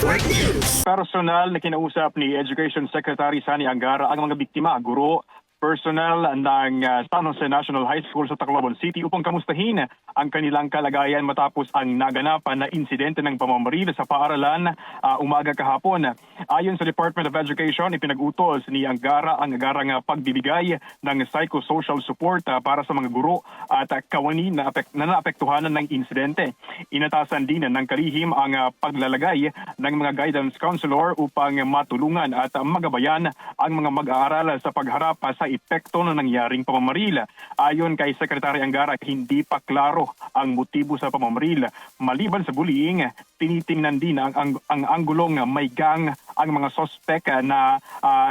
Network News. Personal na kinausap ni Education Secretary Sani Angara ang mga biktima, guro, personnel ng San Jose National High School sa Tacloban City upang kamustahin ang kanilang kalagayan matapos ang naganapan na insidente ng pamamaril sa paaralan umaga kahapon. Ayon sa Department of Education, ipinag-utos ni Angara ang agarang pagbibigay ng psychosocial support para sa mga guro at kawani na naapektuhanan ng insidente. Inatasan din ng kalihim ang paglalagay ng mga guidance counselor upang matulungan at magabayan ang mga mag-aaral sa pagharap sa epekto ng nangyaring pamamaril. Ayon kay Secretary Angara, hindi pa klaro ang motibo sa pamamaril. Maliban sa bullying, tinitingnan din ang anggulong may gang ang mga sospek na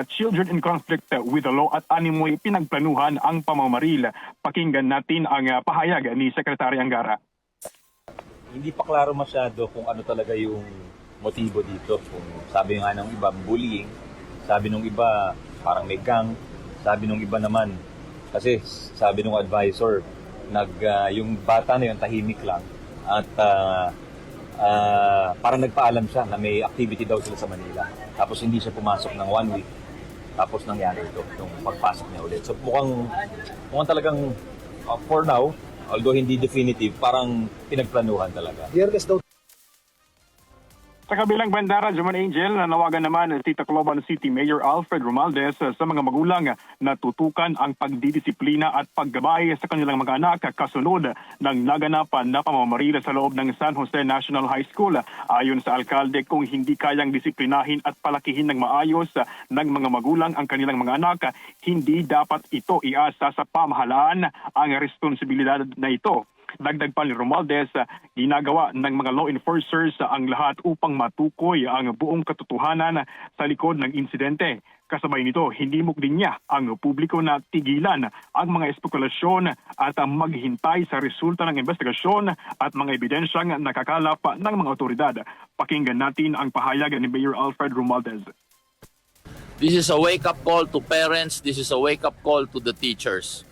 children in conflict with the law at animoy pinagplanuhan ang pamamaril. Pakinggan natin ang pahayag ni Secretary Angara. Hindi pa klaro masyado kung ano talaga yung motibo dito. Kung sabi nga ng iba, bullying. Sabi ng iba, parang may gang. Sabi nung iba naman, kasi sabi nung advisor, yung bata na yun tahimik lang at parang nagpaalam siya na may activity daw sila sa Manila. Tapos hindi siya pumasok ng 1 week. Tapos nangyari ito, yung pagpasok niya ulit. So mukhang talagang for now, although hindi definitive, parang pinagplanuhan talaga. Sa kabilang banda, Rajaman Angel, nanawagan naman si Tacloban City Mayor Alfred Romualdez sa mga magulang na tutukan ang pagdidisiplina at paggabay sa kanilang mga anak kasunod ng naganapan na pamamaril sa loob ng San Jose National High School. Ayon sa alkalde, kung hindi kayang disiplinahin at palakihin ng maayos ng mga magulang ang kanilang mga anak, hindi dapat ito iasa sa pamahalaan ang responsibilidad na ito. Dagdag pa ni Romualdez, ginagawa ng mga law enforcers ang lahat upang matukoy ang buong katotohanan sa likod ng insidente. Kasabay nito, hinimok din niya ang publiko na tigilan ang mga espekulasyon at maghintay sa resulta ng investigasyon at mga ebidensyang nakakalap ng mga otoridad. Pakinggan natin ang pahayag ni Mayor Alfred Romualdez. This is a wake-up call to parents. This is a wake-up call to the teachers.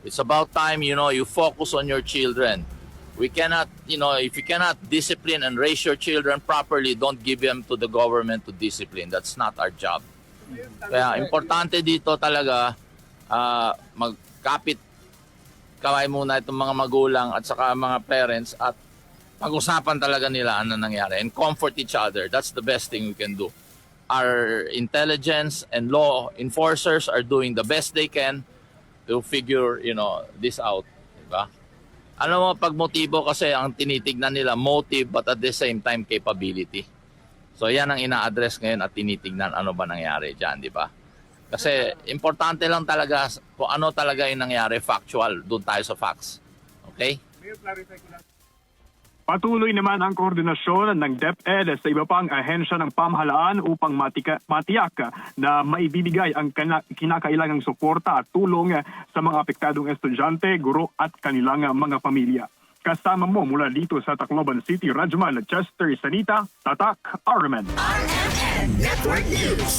It's about time, you focus on your children. We cannot, if you cannot discipline and raise your children properly, don't give them to the government to discipline. That's not our job. Kaya importante dito talaga, magkapit kaway muna itong mga magulang at saka mga parents at pag-usapan talaga nila ano nangyari and comfort each other. That's the best thing we can do. Our intelligence and law enforcers are doing the best they can to figure, this out, diba? Ano mo, pag motibo kasi ang tinitignan nila motive but at the same time capability. So yan ang ina-address ngayon at tinitignan ano ba nangyari diyan, di ba? Kasi importante lang talaga kung ano talaga yung nangyari, factual, doon tayo sa facts. Okay? Patuloy naman ang koordinasyon ng DepEd sa iba pang ahensya ng pamahalaan upang matiyak na maibibigay ang kinakailangang suporta at tulong sa mga apektadong estudyante, guro at kanilang mga pamilya. Kasama mo mula dito sa Tacloban City, Rajman Chester Sanita, Tatak, RMN. RMN Network News.